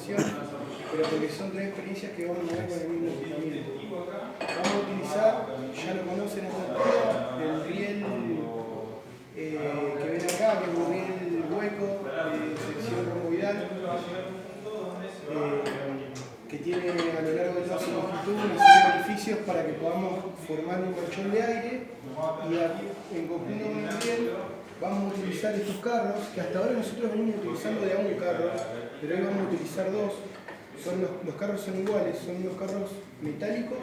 situación, pero porque son tres experiencias que vamos a ver con el mismo equipamiento. Vamos a utilizar, ya lo conocen esta altura, el riel que ven acá, que es un riel hueco de sección romboidal, que tiene a lo largo de toda su longitud una serie de orificios para que podamos formar un colchón de aire, y en conjunto con el riel vamos a utilizar estos carros, que hasta ahora nosotros venimos utilizando de a un carro, pero hoy vamos a utilizar dos. Los carros son iguales, son unos carros metálicos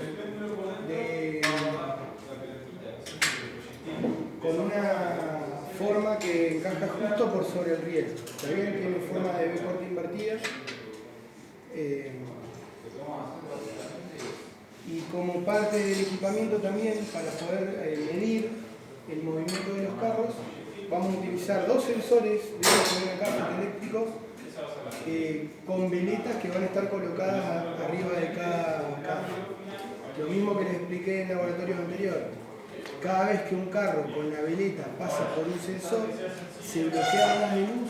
con una forma que encaja justo por sobre el riel. También tiene forma de V corte invertida. Y como parte del equipamiento también, para poder medir el movimiento de los carros, vamos a utilizar dos sensores de los carros eléctricos con veletas que van a estar colocadas arriba de cada carro. Lo mismo que les expliqué en laboratorios anteriores. Cada vez que un carro con la veleta pasa por un sensor, se bloquean las de luz,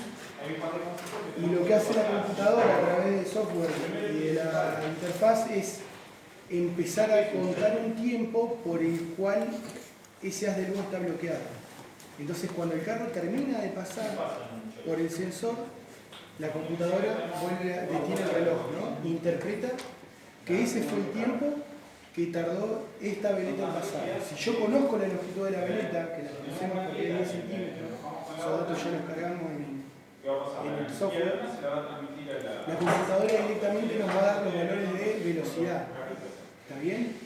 y lo que hace la computadora a través del software y de la interfaz es empezar a contar un tiempo por el cual ese haz de luz está bloqueado. Entonces, cuando el carro termina de pasar por el sensor, la computadora detiene el reloj, ¿no? Interpreta que ese fue el tiempo que tardó esta veleta en pasar. Si yo conozco la longitud de la veleta, que la conocemos porque es 10 centímetros, esos datos ya los cargamos en el software, la computadora directamente nos va a dar los valores de velocidad. ¿Está bien?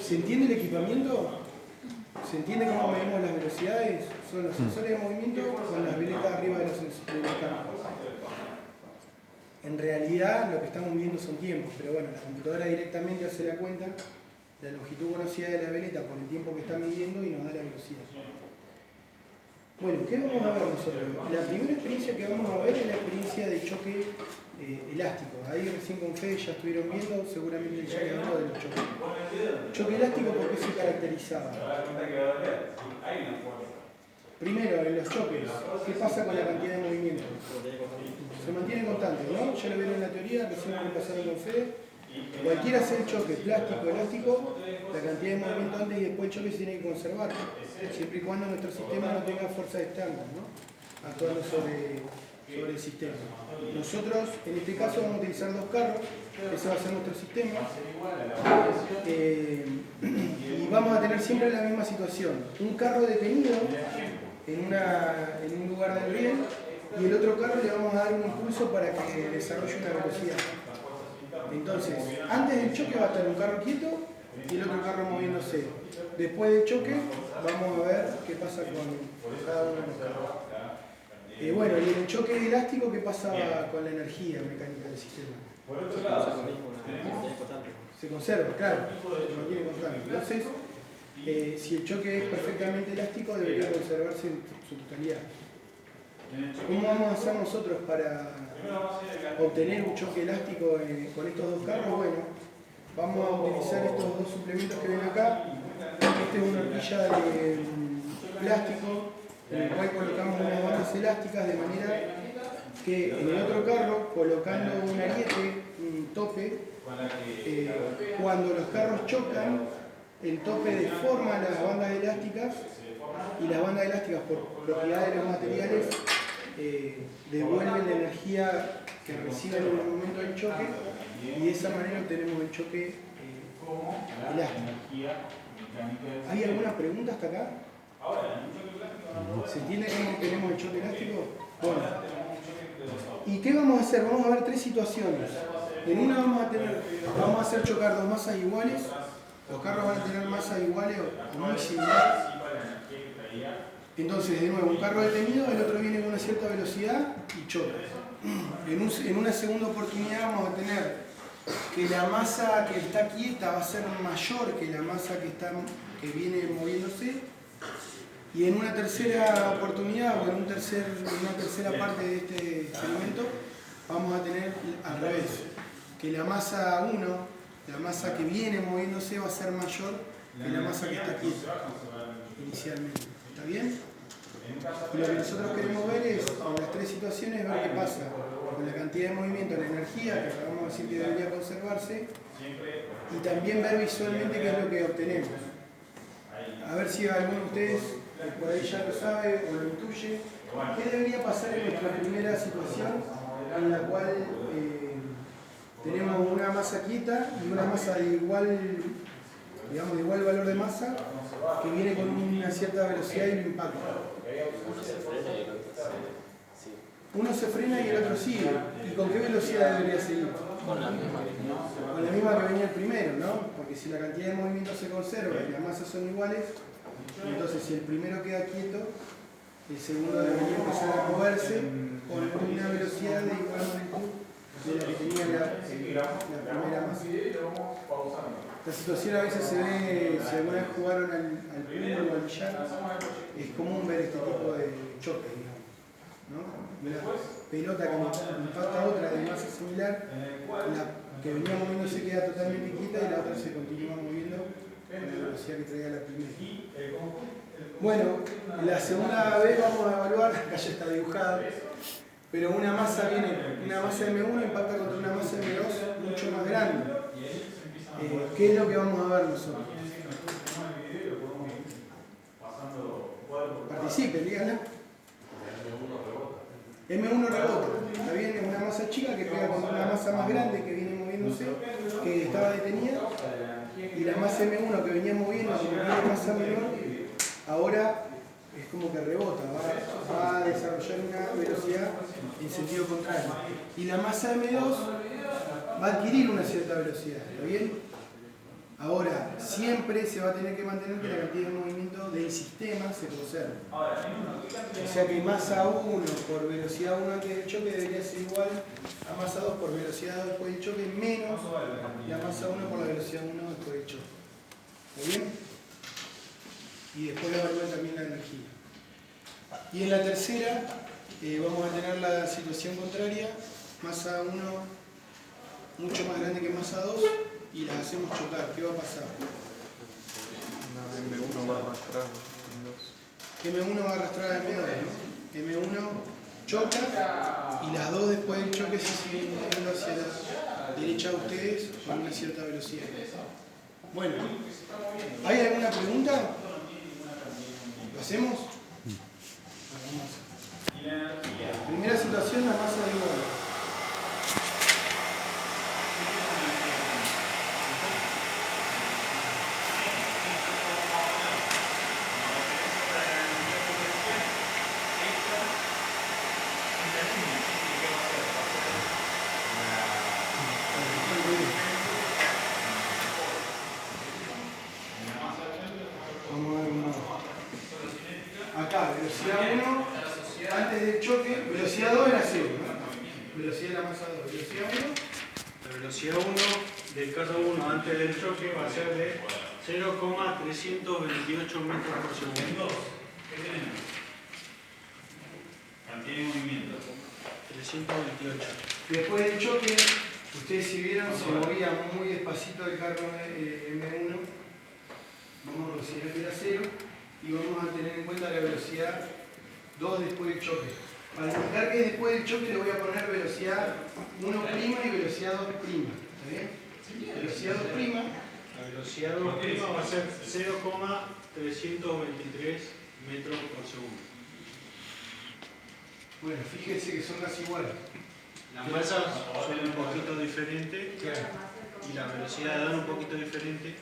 ¿Se entiende el equipamiento? ¿Se entiende cómo medimos las velocidades? Son los sensores de movimiento con las veletas arriba de los campos. En realidad lo que estamos midiendo son tiempos, pero bueno, la computadora directamente hace la cuenta, la longitud conocida de la veleta por el tiempo que está midiendo y nos da la velocidad. Bueno, ¿qué vamos a ver nosotros? La primera experiencia que vamos a ver es la experiencia de choque elástico. Ahí recién con Fede ya estuvieron viendo, seguramente ya que habló de los choques. Choque elástico, ¿por qué se caracterizaba? Primero, en los choques, ¿qué pasa con la cantidad de movimiento? Se mantiene constante, ¿no? Ya lo vieron en la teoría, recién lo pasaron con Fede. Cualquiera sea el choque, plástico, elástico, la cantidad de movimiento antes y después del choque se tiene que conservar, siempre y cuando nuestro sistema no tenga fuerzas externas, ¿no? Actuando sobre el sistema. Nosotros, en este caso, vamos a utilizar dos carros, ese va a ser nuestro sistema, y vamos a tener siempre la misma situación. Un carro detenido en un lugar del riel, y el otro carro le vamos a dar un impulso para que desarrolle una velocidad. Entonces, antes del choque va a estar un carro quieto y el otro carro moviéndose. Después del choque, vamos a ver qué pasa con cada uno de los carros. Bueno, y en el choque elástico, ¿qué pasa con la energía mecánica del sistema? Se conserva, claro, se mantiene constante. Entonces, si el choque es perfectamente elástico, debería conservarse en su totalidad. ¿Cómo vamos a hacer nosotros para obtener un choque elástico con estos dos carros? Bueno, vamos a utilizar estos dos suplementos que ven acá. Este es una horquilla de plástico en el cual colocamos unas bandas elásticas de manera que en el otro carro, colocando un ariete, un tope, cuando los carros chocan, el tope deforma las bandas elásticas y las bandas elásticas, por propiedad de los materiales, devuelven la energía que reciben en el momento del choque, y de esa manera obtenemos el choque elástico. ¿Hay alguna pregunta hasta acá? ¿Se entiende cómo obtenemos el choque elástico? Bueno, ¿y qué vamos a hacer? Vamos a ver tres situaciones. En una vamos a hacer chocar dos masas iguales. Los carros van a tener masas iguales o muy similares. Entonces, de nuevo, un carro detenido, el otro viene con una cierta velocidad y choca. En una segunda oportunidad vamos a tener que la masa que está quieta va a ser mayor que la masa que viene moviéndose. Y en una tercera oportunidad, o en una tercera parte de este experimento, vamos a tener al revés, que la masa 1, la masa que viene moviéndose, va a ser mayor que la masa que está quieta inicialmente. ¿Está bien? Y lo que nosotros queremos ver es, en las tres situaciones, ver qué pasa con la cantidad de movimiento, la energía, que acabamos de decir que debería conservarse, y también ver visualmente qué es lo que obtenemos. A ver si alguno de ustedes por ahí ya lo sabe o lo intuye. ¿Qué debería pasar en nuestra primera situación en la cual tenemos una masa quieta y una masa de igual, digamos, de igual valor de masa que viene con una cierta velocidad y lo impacta? Uno se frena y el otro sigue. ¿Y con qué velocidad debería seguir? Con la misma. Con la misma que venía el primero, ¿no? Porque si la cantidad de movimiento se conserva y las masas son iguales, entonces si el primero queda quieto, el segundo debería empezar a moverse con una velocidad de igual magnitud de la que tenía la primera masa. La situación a veces se ve, si alguna vez jugaron al pool o al billar, es común ver este tipo de choques, digamos, ¿no? Una pelota que impacta a otra de masa similar, la que venía moviendo se queda totalmente quieta y la otra se continúa moviendo con la velocidad que traía la primera. Bueno, la segunda vez vamos a evaluar, acá ya está dibujado, pero una masa M1 impacta contra una masa M2 mucho más grande. ¿Qué es lo que vamos a ver nosotros? Participen, díganla. M1 rebota, está bien, es una masa chica que pega contra una masa más grande que viene moviéndose, que estaba detenida, y la masa M1 que venía moviendo, como tiene masa menor, ahora es como que rebota, va a desarrollar una velocidad en sentido contrario. Y la masa M2 va a adquirir una cierta velocidad, ¿está bien? Ahora, siempre se va a tener que mantener que la cantidad de movimiento del sistema se conserve. O sea que masa 1 por velocidad 1 antes del choque debería ser igual a masa 2 por velocidad 2 después del choque menos la masa 1 por la velocidad 1 después del choque. ¿Está bien? Y después evalúen también la energía. Y en la tercera vamos a tener la situación contraria, masa 1 mucho más grande que masa 2 y las hacemos chocar. ¿Qué va a pasar? M1 va a arrastrar M1 va a arrastrar a M2, ¿no? M1 choca y las dos después del choque se siguen moviendo hacia la derecha de ustedes con una cierta velocidad. Bueno, ¿hay alguna pregunta? ¿Lo hacemos? Primera situación, la masa de igual. Acá, velocidad 1, antes del choque, velocidad 2 era 0, ¿no? Velocidad de la masa 2, velocidad 1. La velocidad 1 del carro 1 antes del choque va a ser de 0,328 metros por segundo. ¿Qué tenemos? Cantidad de movimiento. 328. Después del choque, ustedes si vieron, se movía muy despacito el carro M1. Vamos a considerar que era 0. Y vamos a tener en cuenta la velocidad 2 después del choque. Para indicar que después del choque le voy a poner velocidad 1' y velocidad 2'. ¿Está bien? Velocidad 2'. La velocidad 2' va a ser 0,323 metros por segundo. Bueno, fíjense que son casi iguales. Las masas son un poquito diferentes y la velocidad da un poquito diferente.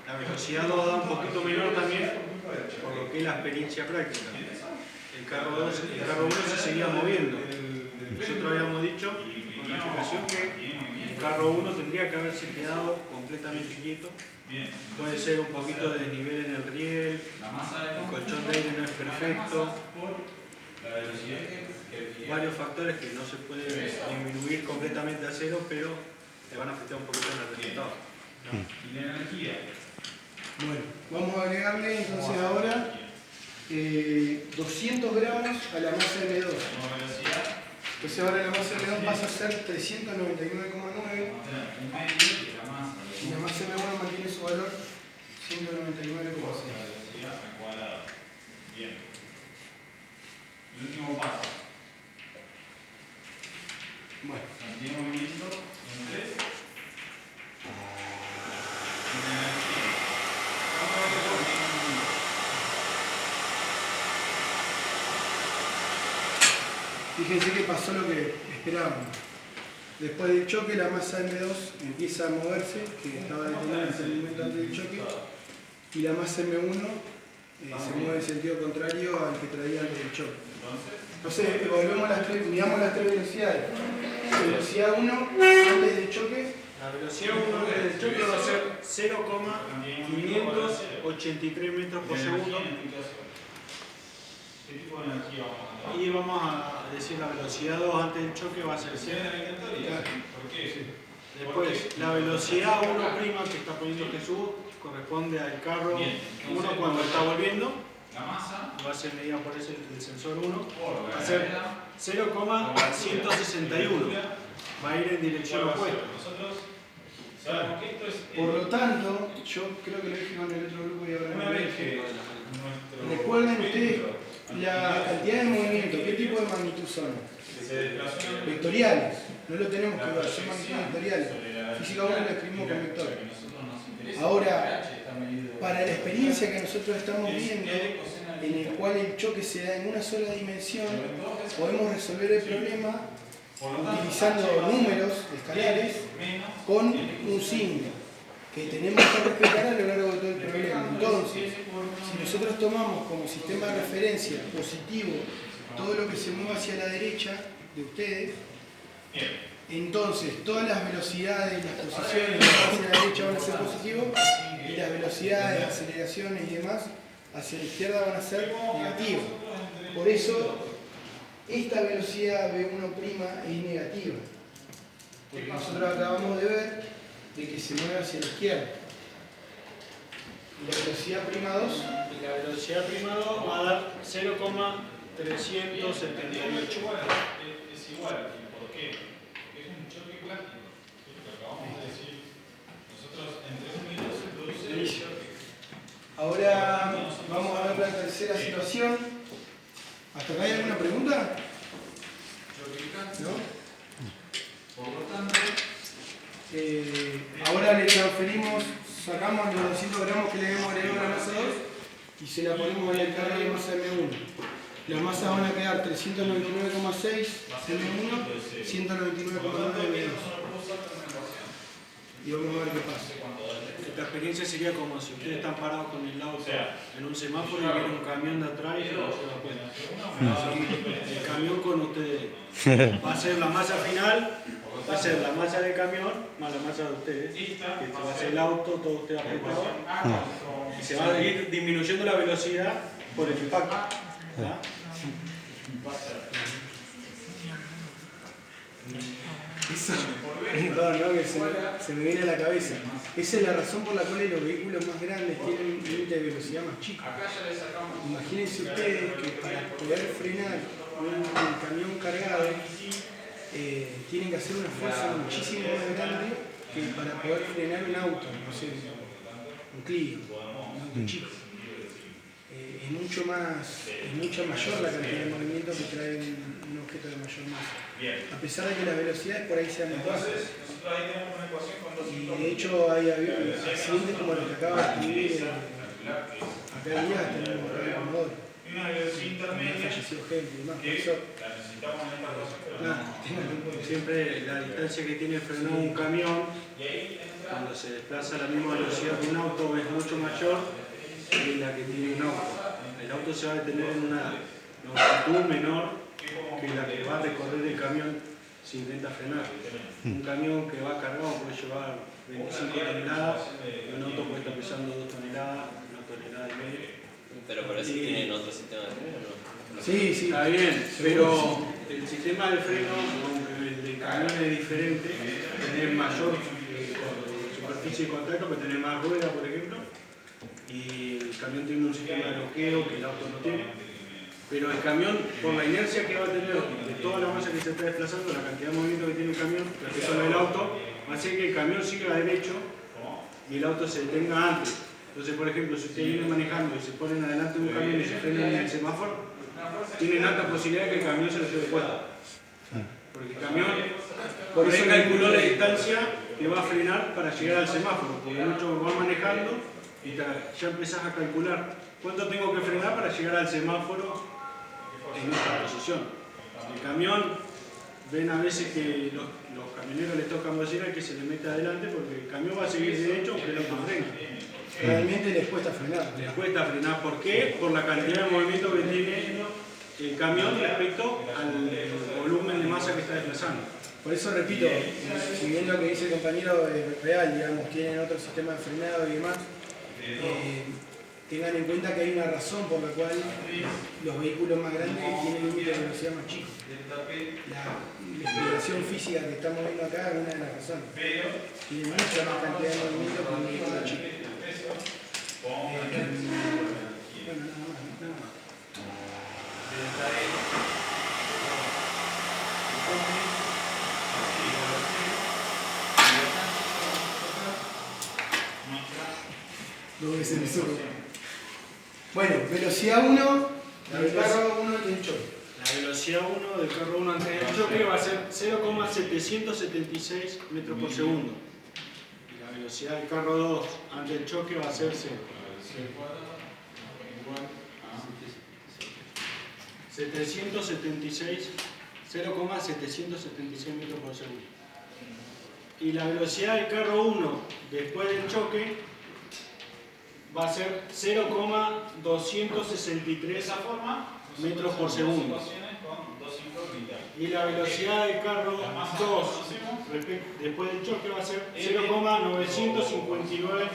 La velocidad 2 da un poquito menor también, por lo que es la experiencia práctica. El carro 1 se seguía moviendo. Nosotros habíamos dicho con la explicación que el carro 1 tendría que haberse quedado completamente quieto. Puede ser un poquito de desnivel en el riel, el colchón de aire no es perfecto. Varios factores que no se pueden disminuir completamente a 0, pero te van a afectar un poquito en el resultado. Y la energía. Bueno, vamos a agregarle entonces ahora 200 gramos a la masa M2. Como velocidad. Entonces ahora la masa M2 pasa a ser 399,9 y la masa M1 mantiene su valor 199,6. Velocidad al cuadrado. Bien. El último paso. Bueno. Mantiene movimiento en 3. Fíjense que pasó lo que esperábamos. Después del choque, la masa M2 empieza a moverse, que estaba detenida en el momento antes del choque, y la masa M1 se mueve en sentido contrario al que traía antes del choque. Entonces, miramos las tres velocidades. Velocidad 1 antes del choque. La velocidad 1 antes del choque va a ser 0,583 metros por segundo. ¿Qué tipo de energía vamos a tener? Y vamos a decir la velocidad 2 antes del choque va a ser 100. ¿Por qué? Después, la velocidad 1' que está poniendo Jesús corresponde al carro 1 cuando está volviendo. La masa Va a ser medida por ese el sensor 1. por Va a ser 0,161. Va a ir en dirección opuesta. Nosotros sabemos que esto es. Por lo tanto, yo creo que lo dije con el otro grupo y ahora Una no lo vez dije. que nuestro. Recuerden ustedes la cantidad de movimientos, qué tipo de magnitud son. Se desplazó Vectoriales. No lo tenemos que ver, son magnitudes vectoriales. Física 1 lo escribimos con vector. Ahora, para la experiencia que nosotros estamos viendo, en el cual el choque se da en una sola dimensión, podemos resolver el problema utilizando números escalares con un signo que tenemos que respetar a lo largo de todo el problema. Entonces, si nosotros tomamos como sistema de referencia positivo todo lo que se mueve hacia la derecha de ustedes, entonces todas las velocidades, las posiciones hacia la derecha van a ser positivos y las velocidades, aceleraciones y demás hacia la izquierda van a ser negativas. Por eso, esta velocidad V1' es negativa, porque nosotros acabamos de ver de que se mueve hacia la izquierda. Y la velocidad prima 2, La velocidad prima 2 va a dar 0,378. Es igual. ¿Y por qué? Porque es un choque plástico. Es lo que acabamos de decir. Nosotros entre 1 y 2 se produce el choque. ahora vamos a ver la tercera situación. ¿Hasta acá hay alguna pregunta? ¿No? Por lo tanto, Ahora le transferimos, sacamos los 200 gramos que le habíamos agregado a la masa 2 y se la ponemos en el carro de masa M1. Las masas van a quedar 399,6 M1, 199,9 M2. Y vamos a ver qué pasa. Esta experiencia sería como si ustedes están parados con el auto en un semáforo y viene un camión de atrás y se lo lleva cuenta. El camión con ustedes va a ser la masa final, va a ser la masa del camión más la masa de ustedes, que va a ser el auto, todo usted apretado, y se va a ir disminuyendo la velocidad por el impacto. ¿Verdad? Eso, perdón, ¿no? Que se me viene a la cabeza. Esa es la razón por la cual los vehículos más grandes tienen un límite de velocidad más chico. Imagínense ustedes que para poder frenar un camión cargado tienen que hacer una fuerza muchísimo más grande que para poder frenar un auto, no sé, un Clio, un auto chico. Es mucha mayor la cantidad de movimiento que trae un objeto de mayor masa. A pesar de que las velocidades por ahí sean más bajas. Y de hecho hay accidentes como los que acaba de escribir acá en Díaz, tenemos acá en Comodoro. Falleció gente y demás. Por eso, Siempre la distancia que tiene frenado un camión, cuando se desplaza a la misma velocidad que un auto, es mucho mayor que la que tiene un auto. El auto se va a detener en una longitud menor que la que va a recorrer el camión si intenta frenar. Un camión que va cargado puede llevar 25 toneladas y un auto puede estar pesando 2 toneladas, 1,5 toneladas. Pero por eso tienen otro sistema de freno, ¿no? sí, sí. Está bien, pero el sistema de freno, aunque el del camión es diferente, tener mayor superficie de contacto, puede tener más ruedas, por ejemplo, y el camión tiene un sistema de bloqueo que el auto no tiene. Pero el camión, por la inercia que va a tener de toda la masa que se está desplazando, la cantidad de movimiento que tiene el camión respecto al auto, va a hacer que el camión siga derecho y el auto se detenga antes. Entonces, por ejemplo, si ustedes vienen manejando y se ponen adelante de un camión y se frenan en el semáforo, tienen alta posibilidad de que el camión se lo lleve puesto. Porque el camión por ahí calculó la distancia que va a frenar para llegar al semáforo, porque muchos van manejando y ya empezás a calcular cuánto tengo que frenar para llegar al semáforo en esta posición. El camión, ven a veces que los camioneros les tocan bocina que se le mete adelante porque el camión va a seguir derecho aunque el auto frena. Realmente les cuesta frenar. Les cuesta frenar. ¿Por qué? Por la cantidad de movimiento que tiene el camión respecto al volumen de masa que está desplazando. Por eso repito, si bien lo que dice el compañero es real, digamos, tienen otro sistema de frenado y demás, tengan en cuenta que hay una razón por la cual los vehículos más grandes tienen límite de velocidad más chico. La explicación física que estamos viendo acá es una de las razones. Tiene mucha más cantidad de movimiento que un vehículo chico. Bueno, nada más. Dos veces el sur. Bueno, velocidad 1 del carro 1 del choque. La velocidad 1 del carro 1 antes del choque va a ser 0,776 metros por segundo. Y la velocidad del carro 2 antes del choque va a ser 0. 0,776 metros por segundo. Y la velocidad del carro 1 después del choque va a ser 0,263 metros por segundo. Y la velocidad del carro 2 después del choque va a ser 0,959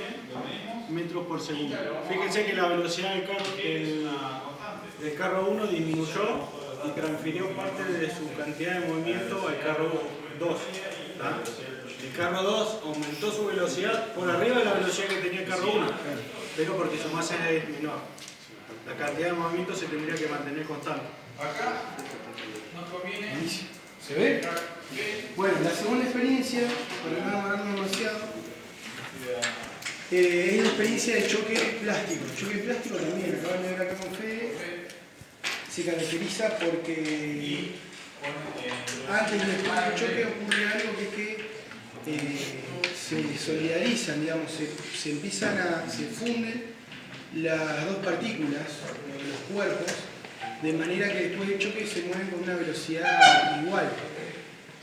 metros por segundo. Fíjense que la velocidad del carro 1 disminuyó y transfirió parte de su cantidad de movimiento al carro 2. El carro 2 aumentó su velocidad por arriba de la velocidad que tenía el carro 1, pero porque su masa es menor. La cantidad de movimiento se tendría que mantener constante. Acá nos conviene. ¿Se ve? Bueno, la segunda experiencia, para no demorarnos demasiado, es la experiencia de choque plástico. El choque plástico también, acaban de ver acá con Fede, se caracteriza porque antes y después del choque ocurre algo que es que se solidarizan, digamos, se funden las dos partículas, los cuerpos, de manera que después del choque se mueven con una velocidad igual,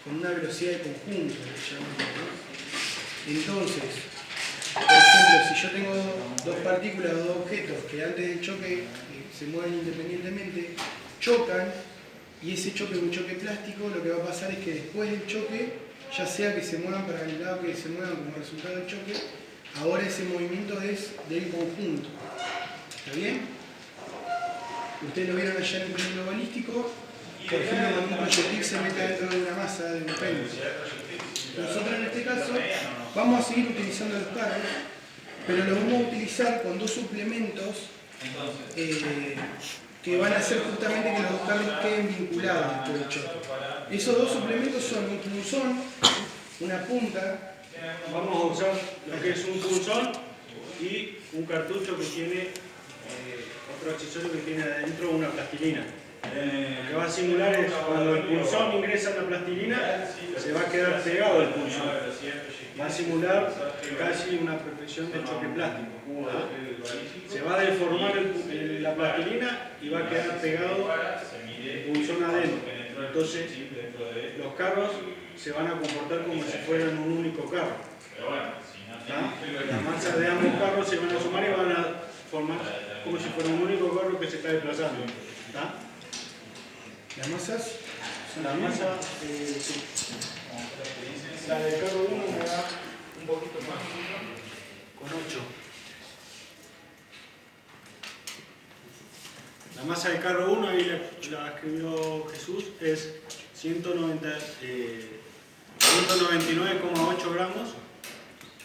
con una velocidad de conjunto, ¿no? Entonces, por ejemplo, si yo tengo dos partículas o dos objetos que antes del choque se mueven independientemente, chocan, y ese choque es un choque plástico, lo que va a pasar es que después del choque, ya sea que se muevan para el lado que se muevan como resultado del choque, ahora ese movimiento es del conjunto. ¿Está bien? Ustedes lo vieron allá en el proyecto balístico, por ejemplo, cuando un proyectil se mete dentro de una masa, de un péndulo. Nosotros en este caso vamos a seguir utilizando los carros, pero los vamos a utilizar con dos suplementos que van a hacer justamente que los dos carros queden vinculados después del choque. Esos dos suplementos son un punzón, una punta. Vamos a usar lo que es un punzón y un cartucho que tiene otro accesorio que tiene adentro una plastilina. Lo que va a simular es cuando el punzón ingresa en la plastilina, se va a quedar pegado el punzón. Va a simular casi una perfección de choque plástico. Se va a deformar la plastilina y va a quedar pegado el punzón adentro. Entonces, los carros se van a comportar como si fueran un único carro. Las masas de ambos carros se van a sumar y van a formar como si fuera un único carro que se está desplazando. ¿Las masas? La masa, sí. La del carro 1 me da un poquito más, con 8. La masa del carro 1, ahí la escribió Jesús, es 199,8 gramos,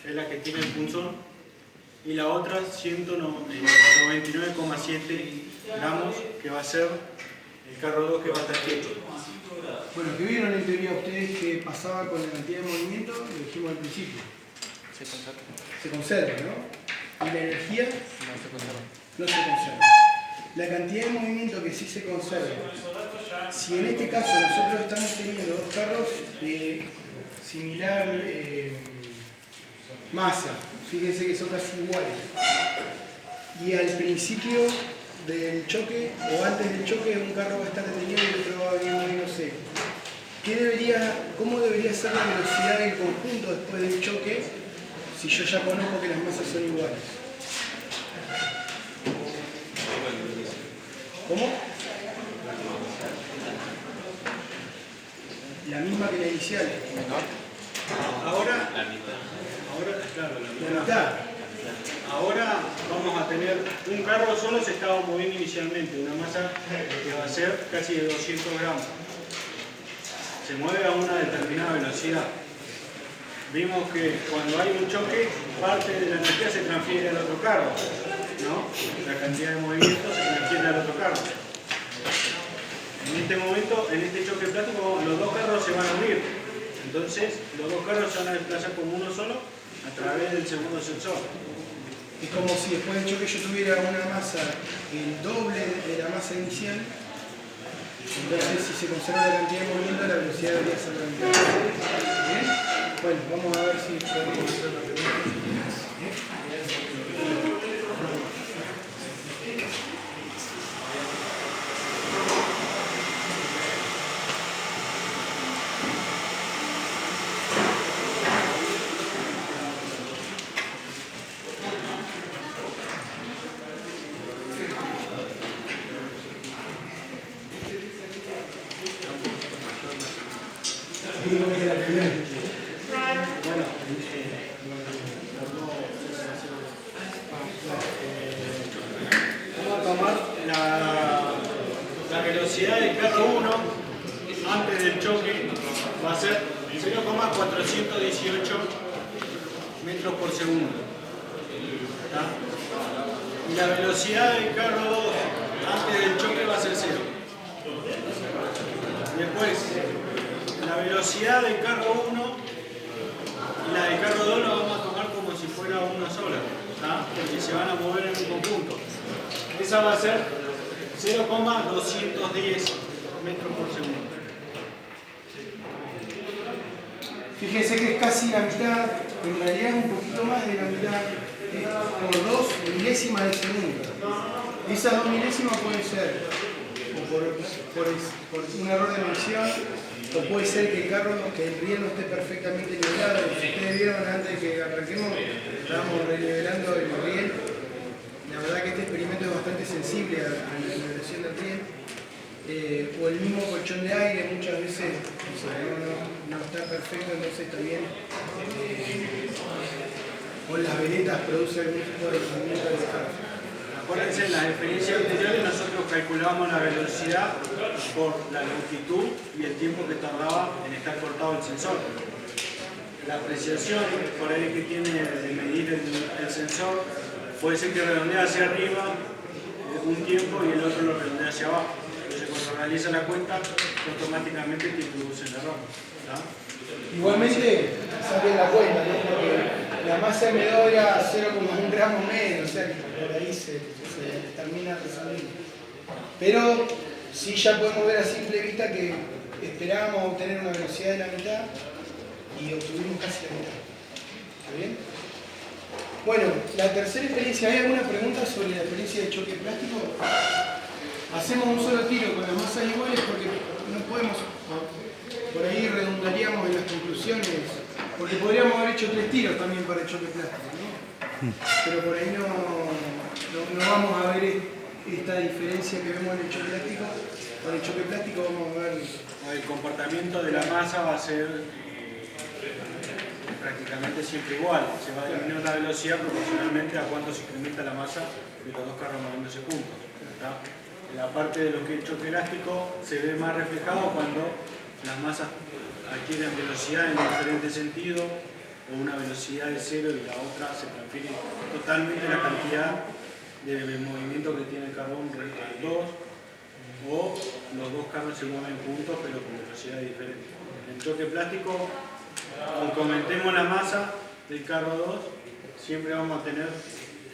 es la que tiene el punzón, y la otra 199,7 gramos, que va a ser el carro 2 que va a estar quieto. Bueno, que vieron en teoría ustedes que pasaba con la cantidad de movimiento, lo dijimos al principio. Se conserva, ¿no? Y la energía no se conserva. la cantidad de movimiento que sí se conserva. Si en este caso nosotros estamos teniendo dos carros de similar masa, fíjense que son casi iguales, y al principio del choque o antes del choque un carro va a estar detenido y el otro va a venir moviendo seco. ¿Cómo debería ser la velocidad del conjunto después del choque si yo ya conozco que las masas son iguales? ¿Cómo? La misma que la inicial. Ahora, La mitad. claro, La mitad. Ahora vamos a tener un carro solo se estaba moviendo inicialmente, una masa que va a ser casi de 200 gramos. Se mueve a una determinada velocidad. Vimos que cuando hay un choque, parte de la energía se transfiere al otro carro, ¿no? La cantidad de movimiento se transfiere al otro carro. En este momento, en este choque plástico, los dos carros se van a unir. Entonces, los dos carros se van a desplazar como uno solo a través del segundo sensor. Es como si después del choque yo tuviera una masa el doble de la masa inicial. Entonces, si se conserva la cantidad de movimiento, la velocidad debería ser la mitad. ¿Bien? Bueno, vamos a ver si podemos hacer la pregunta. Vamos a tomar la velocidad del carro 1 antes del choque va a ser 0,418 metros por segundo. ¿Tá? Y la velocidad del carro 2 antes del choque va a ser 0. Después, la velocidad del carro 1 y la del carro 2 la vamos a tomar como si fuera una sola, ¿tá? Porque se van a mover en un conjunto. Esa va a ser 0,210 metros por segundo. Fíjense que es casi la mitad, en realidad es un poquito más de la mitad, por 2 milésimas de segundo. Esas 2 milésimas pueden ser o por un error de medición, o puede ser que el riel no esté perfectamente nivelado. Si ustedes vieron antes de que arranquemos, estábamos renivelando el riel. La verdad que este experimento es bastante sensible a la nivelación del riel. O el mismo colchón de aire muchas veces no está perfecto, entonces también con las veletas produce algún tipo de movimiento de descarga. Acuérdense, en las experiencias anteriores nosotros calculábamos la velocidad por la longitud y el tiempo que tardaba en estar cortado el sensor. La apreciación por ahí que tiene de medir el sensor puede ser que redondea hacia arriba un tiempo y el otro lo redondea hacia abajo. Entonces cuando realiza la cuenta, automáticamente te introduce el error. ¿Tá? Igualmente, saquen la cuenta, ¿no? Porque la masa M2 era 0,1 gramo menos, o sea que por ahí se termina resolviendo. Pero sí ya podemos ver a simple vista que esperábamos obtener una velocidad de la mitad y obtuvimos casi la mitad. ¿Está bien? Bueno, la tercera experiencia, ¿hay alguna pregunta sobre la experiencia de choque plástico? Hacemos un solo tiro con las masas iguales porque no podemos, por ahí redundaríamos en las conclusiones, porque podríamos haber hecho 3 tiros también para el choque plástico, ¿no? Pero por ahí no vamos a ver esta diferencia que vemos en el choque plástico. Para el choque plástico vamos a ver... El comportamiento de la masa va a ser prácticamente siempre igual. Se va a disminuir la velocidad proporcionalmente a cuánto se incrementa la masa de los dos carros moviéndose juntos. ¿Tá? En la parte de lo que es el choque elástico se ve más reflejado cuando las masas adquieren velocidad en diferente sentido, o una velocidad de 0 y la otra se transfiere totalmente la cantidad de movimiento que tiene el carbón respecto al 2, o los dos carros se mueven juntos pero con velocidades diferentes. En el choque plástico, aunque aumentemos la masa del carro 2, siempre vamos a tener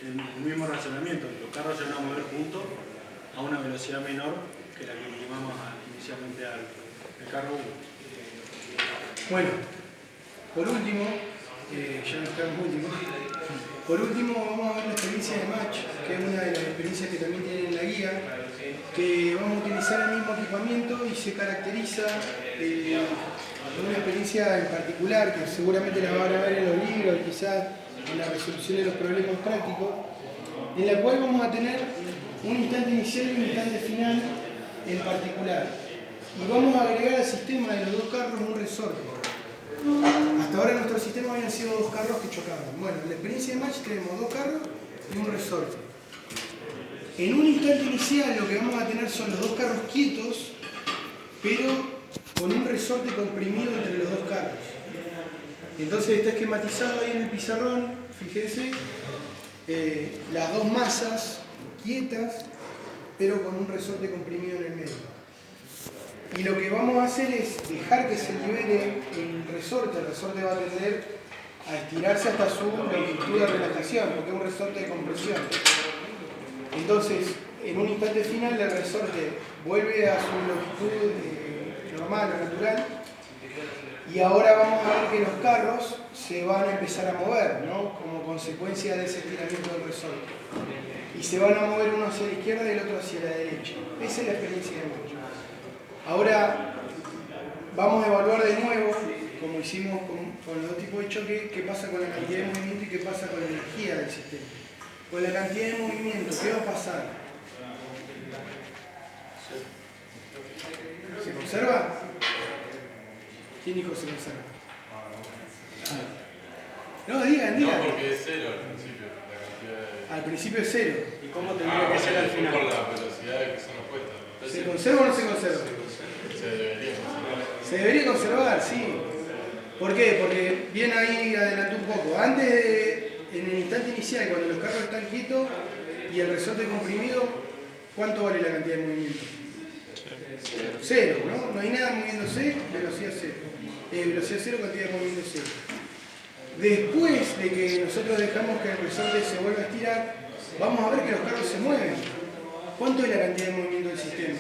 el mismo razonamiento. Los carros se van a mover juntos a una velocidad menor que la que estimamos inicialmente al carro 1. Bueno, por último, ya no estamos últimos. Por último vamos a ver la experiencia de match, que es una de las experiencias que también tiene en la guía, que vamos a utilizar el mismo equipamiento y se caracteriza por una experiencia en particular, que seguramente la van a ver en los libros, quizás en la resolución de los problemas prácticos, en la cual vamos a tener un instante inicial y un instante final en particular. Y vamos a agregar al sistema de los dos carros un resorte. Hasta ahora en nuestro sistema habían sido dos carros que chocaban. Bueno, en la experiencia de match tenemos dos carros y un resorte. En un instante inicial lo que vamos a tener son los dos carros quietos, pero con un resorte comprimido entre los dos carros. Entonces está esquematizado ahí en el pizarrón, fíjense, las dos masas quietas, pero con un resorte comprimido en el medio. Y lo que vamos a hacer es dejar que se libere el resorte va a tender a estirarse hasta su longitud de relajación, porque es un resorte de compresión. Entonces, en un instante final el resorte vuelve a su longitud normal o natural, y ahora vamos a ver que los carros se van a empezar a mover, ¿no? Como consecuencia de ese estiramiento del resorte. Y se van a mover uno hacia la izquierda y el otro hacia la derecha. Esa es la experiencia de match. Ahora vamos a evaluar de nuevo, como hicimos con los dos tipos de choque, qué pasa con la cantidad de movimiento y qué pasa con la energía del sistema. Con la cantidad de movimiento, ¿qué va a pasar? ¿Se conserva? ¿Quién dijo que se conserva? No, digan. No, porque es cero al principio, la cantidad de... Al principio es cero. ¿Y cómo tendría que ser al final? Por la velocidad que son opuestas. ¿Se conserva o no se conserva? Se debería conservar. Se debería conservar, sí. ¿Por qué? Porque bien ahí adelantó un poco. En el instante inicial, cuando los carros están quietos y el resorte comprimido, ¿cuánto vale la cantidad de movimiento? Cero, ¿no? No hay nada moviéndose, velocidad cero. Velocidad cero, cantidad de movimiento cero. Después de que nosotros dejamos que el resorte se vuelva a estirar, vamos a ver que los carros se mueven. ¿Cuánto es la cantidad de movimiento del sistema?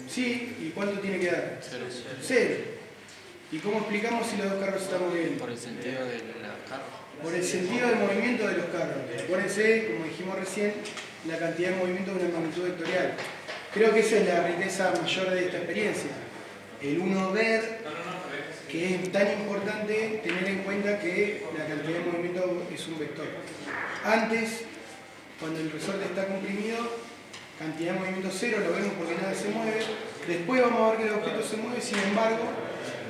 Sí, ¿y cuánto tiene que dar? Cero. ¿Y cómo explicamos si los dos carros se están moviendo? Por el sentido de la carro. Por el sentido del movimiento de los carros. Acuérdense, como dijimos recién, la cantidad de movimiento es una magnitud vectorial. Creo que esa es la riqueza mayor de esta experiencia. El uno ver que es tan importante tener en cuenta que la cantidad de movimiento es un vector. Antes, cuando el resorte está comprimido, cantidad de movimiento cero, lo vemos porque nada se mueve. Después vamos a ver que el objeto se mueve, sin embargo,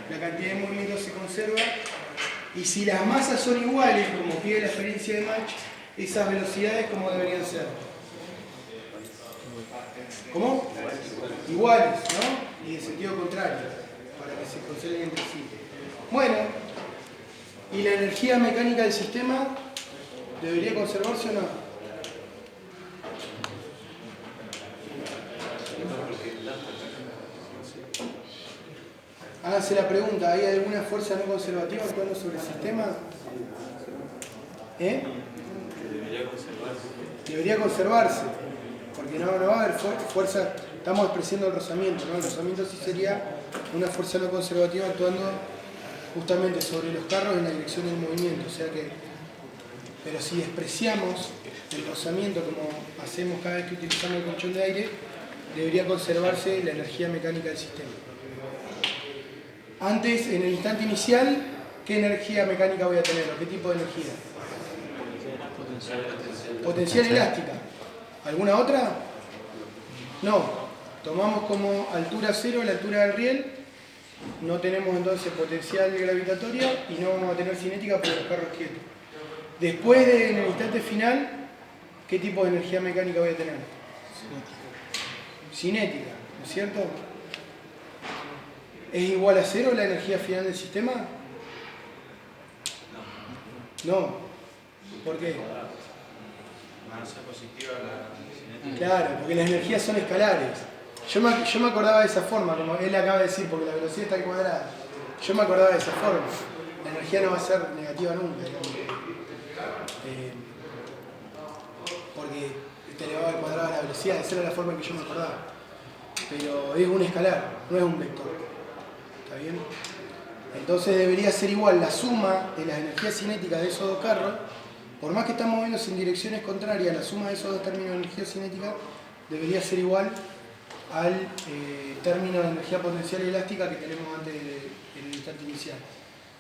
la cantidad de movimiento se conserva. Y si las masas son iguales, como pide la experiencia de match, esas velocidades como deberían ser. ¿Cómo? Iguales, ¿no? Y en sentido contrario, para que se conserven entre sí. Bueno, ¿y la energía mecánica del sistema debería conservarse o no? Háganse la pregunta, ¿hay alguna fuerza no conservativa actuando sobre el sistema? Debería conservarse, porque no va a haber fuerza, estamos expresando el rozamiento, ¿no? El rozamiento sí sería una fuerza no conservativa actuando justamente sobre los carros en la dirección del movimiento, o sea que, pero si despreciamos el rozamiento como hacemos cada vez que utilizamos el colchón de aire, debería conservarse la energía mecánica del sistema. Antes, en el instante inicial, ¿qué energía mecánica voy a tener? ¿O qué tipo de energía? Potencial elástica. ¿Alguna otra? No. Tomamos como altura cero la altura del riel. No tenemos entonces potencial gravitatoria y no vamos a tener cinética por los carros quietos. Después, en el instante final, ¿qué tipo de energía mecánica voy a tener? Cinética, ¿no es cierto? ¿Es igual a cero la energía final del sistema? No. ¿Por qué? Claro, porque las energías son escalares. Yo me acordaba de esa forma, como él acaba de decir, porque la velocidad está cuadrada. Yo me acordaba de esa forma. La energía no va a ser negativa nunca, digamos. elevado al cuadrado de la velocidad, esa era la forma en que yo me acordaba. Pero es un escalar, no es un vector. ¿Está bien? Entonces debería ser igual la suma de las energías cinéticas de esos dos carros, por más que están moviéndose en direcciones contrarias, la suma de esos dos términos de energía cinética debería ser igual al término de energía potencial y elástica que tenemos antes en el instante inicial.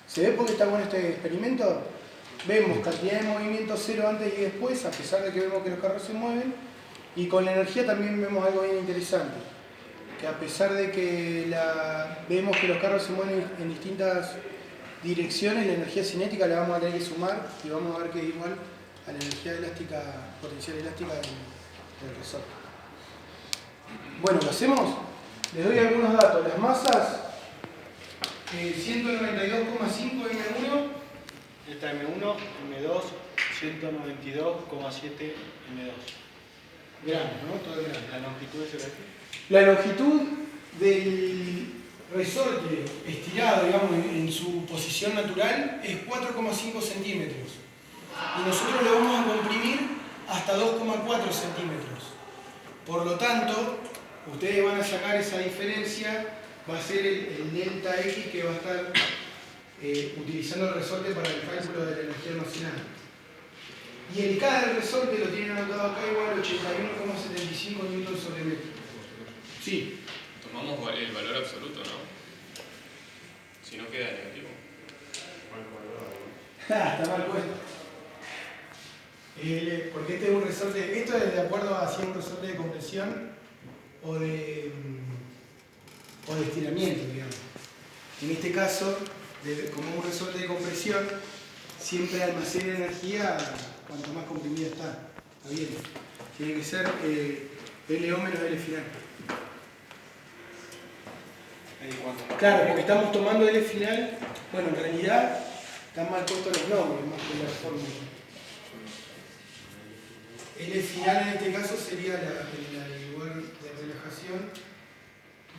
¿Se ve por qué está bueno este experimento? Vemos cantidad de movimiento cero antes y después, a pesar de que vemos que los carros se mueven, y con la energía también vemos algo bien interesante, que a pesar de que vemos que los carros se mueven en distintas direcciones, la energía cinética la vamos a tener que sumar y vamos a ver que es igual a la energía elástica, potencial elástica del resorte. Bueno, ¿lo hacemos? Les doy algunos datos. Las masas, 192,5 M1. Esta M1, M2, 192,7 M2. Gramos, ¿no? Todo es gramo. La longitud es el aquí. La longitud del resorte estirado, digamos, en su posición natural es 4,5 centímetros. Y nosotros lo vamos a comprimir hasta 2,4 centímetros. Por lo tanto, ustedes van a sacar esa diferencia, va a ser el delta X que va a estar utilizando el resorte para el cálculo de la energía almacenada. Y el K del resorte lo tienen anotado acá igual a 81,75 newton sobre metro. Sí. Tomamos el valor absoluto, ¿no? Si no queda negativo. Está mal puesto. Porque este es un resorte, esto es de acuerdo a si es un resorte de compresión o de estiramiento, digamos. En este caso, como un resorte de compresión, siempre almacena energía cuanto más comprimida está. ¿Está bien? Tiene que ser LO menos L final. Claro, porque estamos tomando L final, bueno, en realidad están mal puestos los nombres, más que la fórmula. L final en este caso sería el lugar de relajación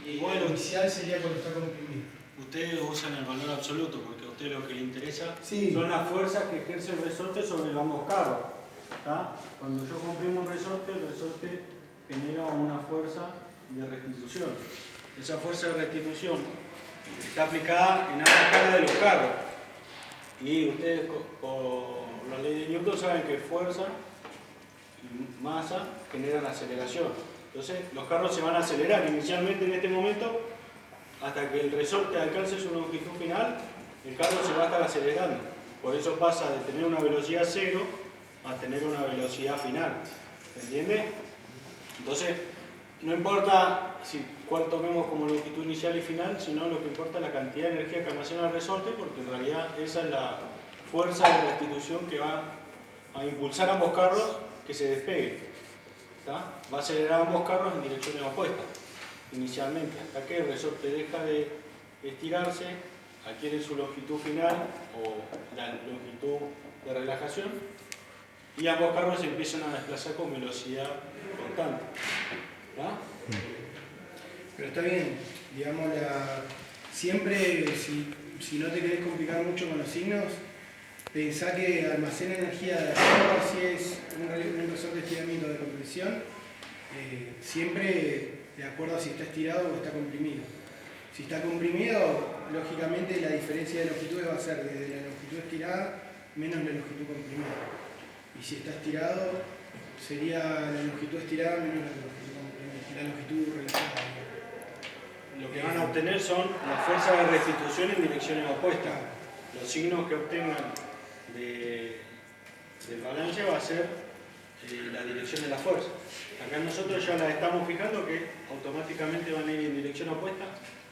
y el inicial sería cuando está comprimido. Ustedes usan el valor absoluto porque a ustedes lo que les interesa Sí. son las fuerzas que ejerce el resorte sobre ambos carros. Cuando yo comprimo un resorte, el resorte genera una fuerza de restitución. Esa fuerza de restitución está aplicada en ambas caras de los carros. Y ustedes por la ley de Newton saben que fuerza y masa generan aceleración. Entonces los carros se van a acelerar inicialmente en este momento hasta que el resorte alcance su longitud final, el carro se va a estar acelerando. Por eso pasa de tener una velocidad cero a tener una velocidad final. ¿Entiende? Entonces, no importa cuál tomemos como longitud inicial y final, sino lo que importa es la cantidad de energía que almacena el resorte, porque en realidad esa es la fuerza de restitución que va a impulsar a ambos carros que se despeguen. Va a acelerar a ambos carros en direcciones opuestas, inicialmente, hasta que el resorte deja de estirarse, adquiere su longitud final o la longitud de relajación y ambos carros se empiezan a desplazar con velocidad constante. Pero está bien, digamos, siempre si no te querés complicar mucho con los signos, pensá que almacena energía de acuerdo a si es un resorte de estiramiento de compresión, siempre de acuerdo a si está estirado o está comprimido. Si está comprimido, lógicamente la diferencia de longitudes va a ser desde la longitud estirada menos la longitud comprimida. Y si está estirado, sería la longitud estirada menos la longitud relajada. Lo que van a obtener son las fuerzas de restitución en direcciones opuestas. Los signos que obtengan del balance va a ser la dirección de la fuerza. Acá nosotros ya las estamos fijando que automáticamente van a ir en dirección opuesta.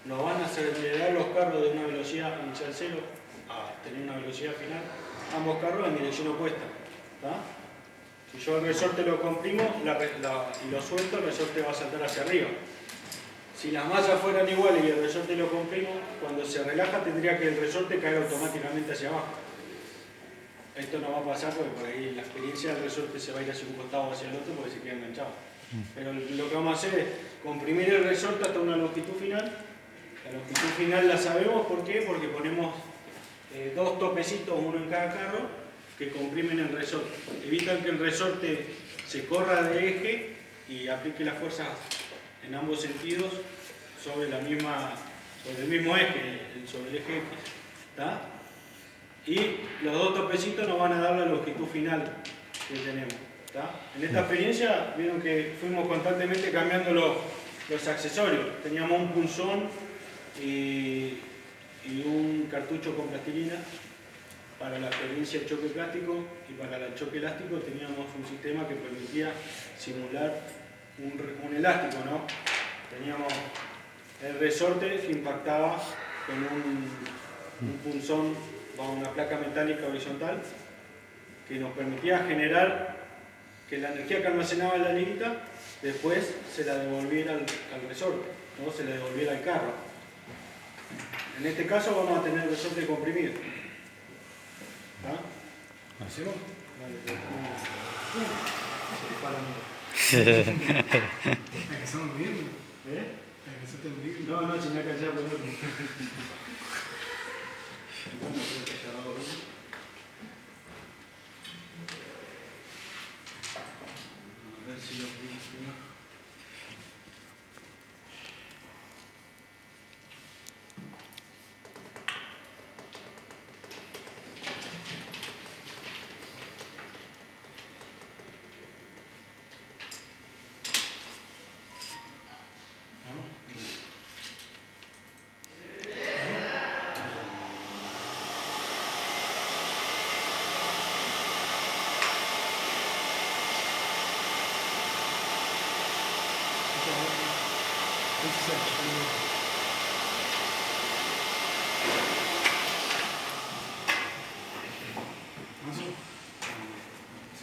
Nos van a acelerar los carros de una velocidad inicial cero a tener una velocidad final, ambos carros en dirección opuesta. Si yo el resorte lo comprimo y lo suelto, el resorte va a saltar hacia arriba. Si las masas fueran iguales y el resorte lo comprimo, cuando se relaja tendría que el resorte caer automáticamente hacia abajo. Esto no va a pasar porque por ahí la experiencia del resorte se va a ir hacia un costado o hacia el otro porque se queda enganchado. Pero lo que vamos a hacer es comprimir el resorte hasta una longitud final. La longitud final la sabemos, ¿por qué? Porque ponemos dos topecitos, uno en cada carro, que comprimen el resorte. Evitan que el resorte se corra de eje y aplique la fuerza en ambos sentidos sobre el mismo eje, sobre el eje X. ¿Tá? Y los dos topecitos nos van a dar la longitud final que tenemos. ¿Tá? En esta experiencia vieron que fuimos constantemente cambiando los accesorios. Teníamos un punzón y un cartucho con plastilina. Para la experiencia de choque plástico y para el choque elástico teníamos un sistema que permitía simular un elástico, ¿no? Teníamos el resorte que impactaba con un punzón bajo una placa metálica horizontal que nos permitía generar que la energía que almacenaba en la liguita después se la devolviera al resorte, ¿no? Se la devolviera al carro. En este caso vamos a tener el resorte comprimido. ¿Ah? ¿Hacemos? Vale, ¿Empezamos bien? ¿Eh? ¿Empezaste bien? No, si me ha callado por otro. A ver si lo funciona.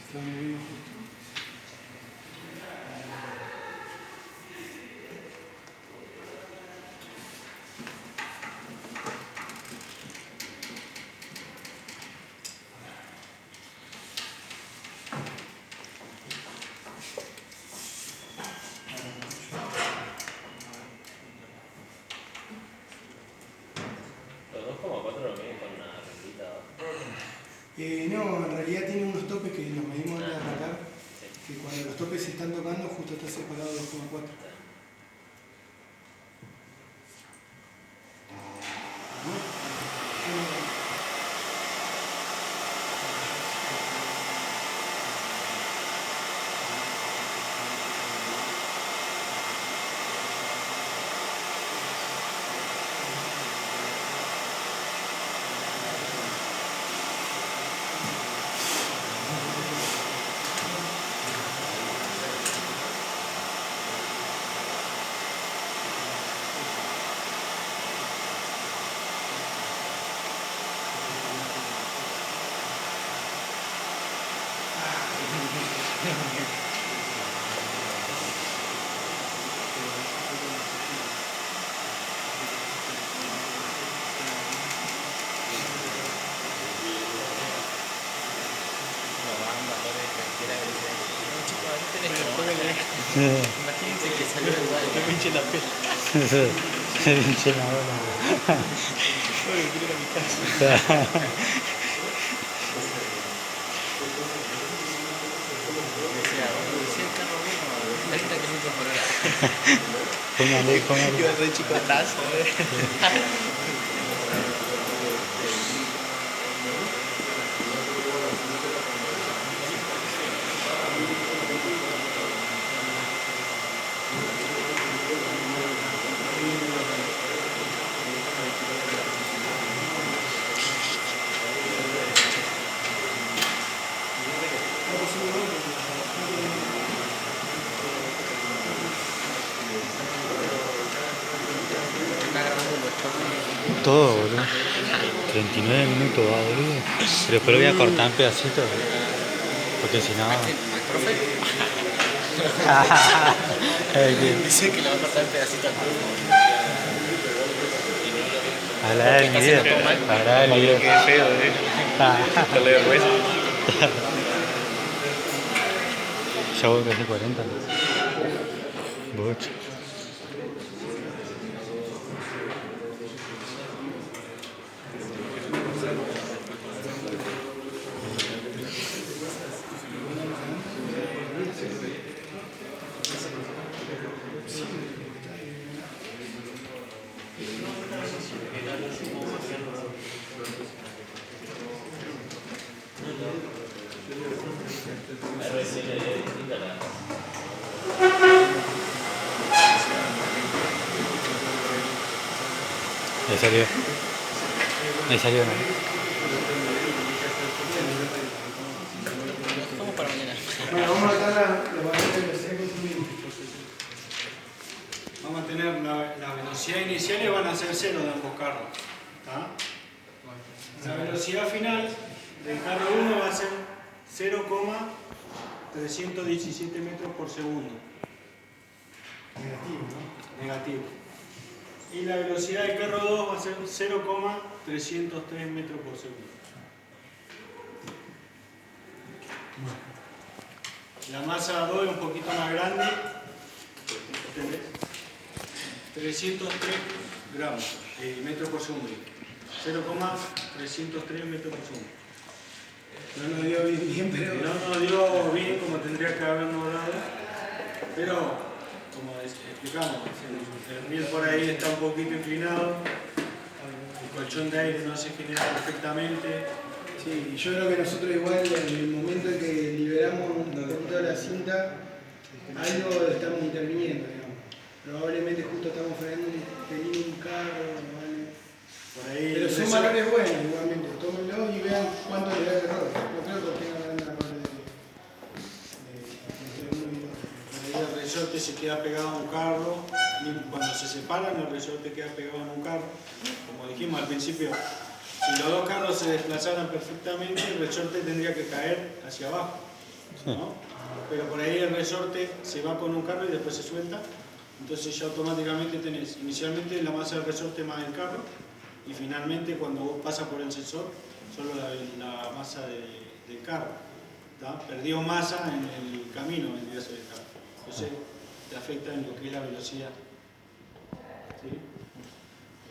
Está muy bien. Los 2,4 lo miden con una reglita. No, en realidad tiene unos topes que los medimos antes de arrancar, que cuando los topes se están tocando justo está separado 2,4. Imagínense que salió igual. Me pinche la pela. Me pinche la bola. Oye, quiero ir a mi casa. Decía, si el carro vino a 30 kilómetros por hora. Póngale. Iba re chicotazo, Todo, boludo. 39 minutos va, boludo. Pero después lo voy a cortar en pedacitos. Porque si no. Dice que lo va a cortar en pedacitos. Habla del video. Habla del video. Qué feo, Te le vergüenza. Ya voy casi 40. Bocho. salió. Ahí salió, ¿no? Vamos para mañana. Bueno, vamos a notar los valores de velocidad consumida. Vamos a tener la velocidad inicial van a ser 0 de ambos carros. ¿Tá? La velocidad final del carro 1 va a ser 0,317 metros por segundo. Negativo, ¿no? Negativo. Y la velocidad del carro 2 va a ser 0,303 metros por segundo. La masa 2 es un poquito más grande. ¿Entendés? 303 gramos, metros por segundo. 0,303 metros por segundo. No nos dio bien, pero... No nos dio bien como tendría que habernos dado, pero como explicamos, el riel por ahí está un poquito inclinado, el colchón de aire no se genera perfectamente. Sí, yo creo que nosotros igual en el momento en que liberamos un poquito la cinta, algo estamos interviniendo, digamos. Probablemente justo estamos frenando un carro, ¿vale? Por ahí Pero son valores buenos igualmente, tómenlos y vean cuánto le da el error. No creo que tengan grandes errores entre uno y otro. Por ahí el resorte se queda pegado a un carro, y cuando se separan el resorte queda pegado en un carro. Como dijimos al principio, si los dos carros se desplazaran perfectamente, el resorte tendría que caer hacia abajo, ¿no? Pero por ahí el resorte se va con un carro y después se suelta, entonces ya automáticamente tenés inicialmente la masa del resorte más el carro y finalmente cuando vos pasas por el sensor, solo la masa del carro. ¿Tá? Perdió masa en el camino, vendría a ser el carro. Entonces te afecta en lo que es la velocidad. ¿Sí?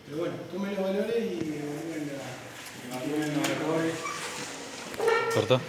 Pero bueno, tomen los valores y evalúen Evalúen los errores. ¿Cortó?